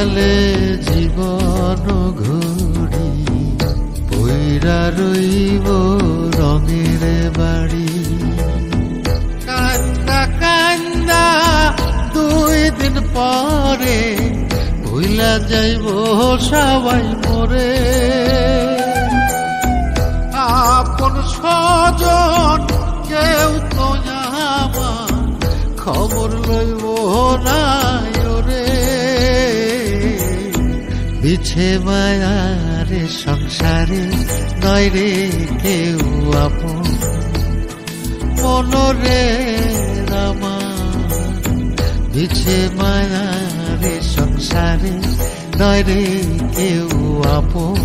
গেলে জীবন ঘুরি পইরা রইব রঙের বাড়ি। কান্দা কান্দা 2 দিন পরে ভুইলা যাইব সবাই মরে। আপন স্বজন কেউ তো আমার খবর লইব না রে। বিছে মায়ার সংসারে নয় রে কেউ আপন মনরে রামা। বিছে মায়ার সংসারে নয় রে কেউ আপন।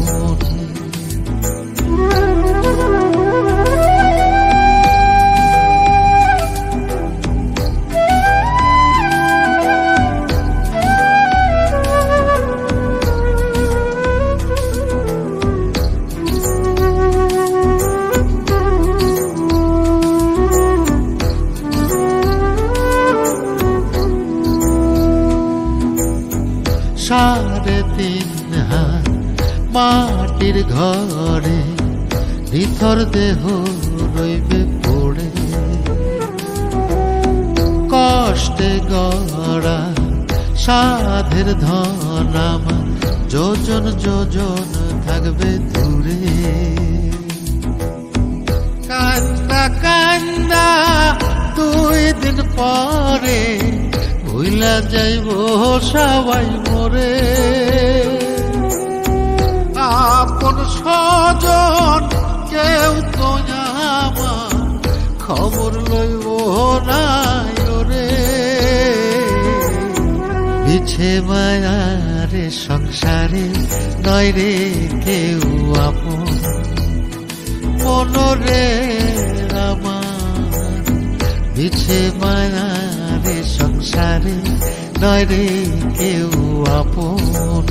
সাড়ে 3 হাত মাটির ঘরে নিথর দেহ রইবে পড়ে। কষ্টে গড়া সাধের ধন আমার যোজন যোজন থাকবে দূরে। কান্দা কান্দা 2 দিন পরে ভুইলা যাইব সবাই মরে। আপন স্বজন কেউ তো আমার খবর লইব না রে। বিছে মায়ার সংসারে নয় রে কেউ আপন মনরে আমার। বিছে মায়ার সংসারে নয় রে কেউ আপন।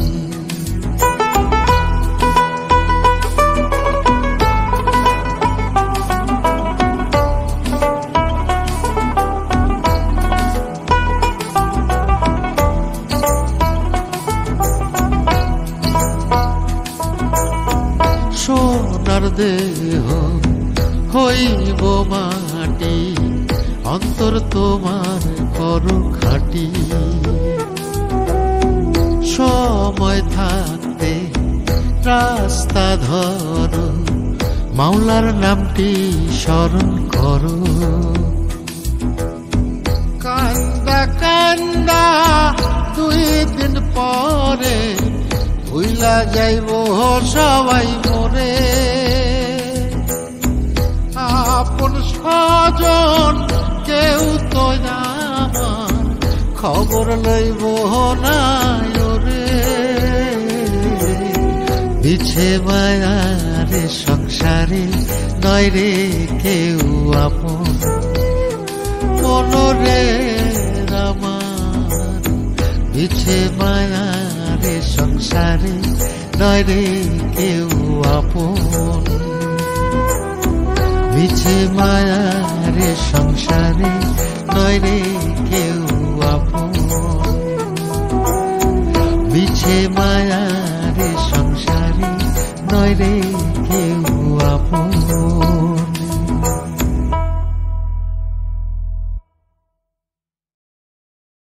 সোনার দেহ হইব মাটি অন্তর তোমার করো খাটি। সময় থাকতে রাস্তা ধরো মাওলার নামটি স্মরণ করো। কান্দা কান্দা 2 দিন পরে ভুইলা যাইব সবাই মরে। আপন স্বজন কেউ তো আমার খবর লইব না রে। বিছে মায়ার সংসারে নয় রে কেউ আপন মনরে আমার। বিছে মায়ার সংসারে নয় রে কেউ আপন। বিছে মায়ার সংসারে নয় রে কেউ আপন। বিছে মায়ার সংসারে নয় রে কেউ আপন।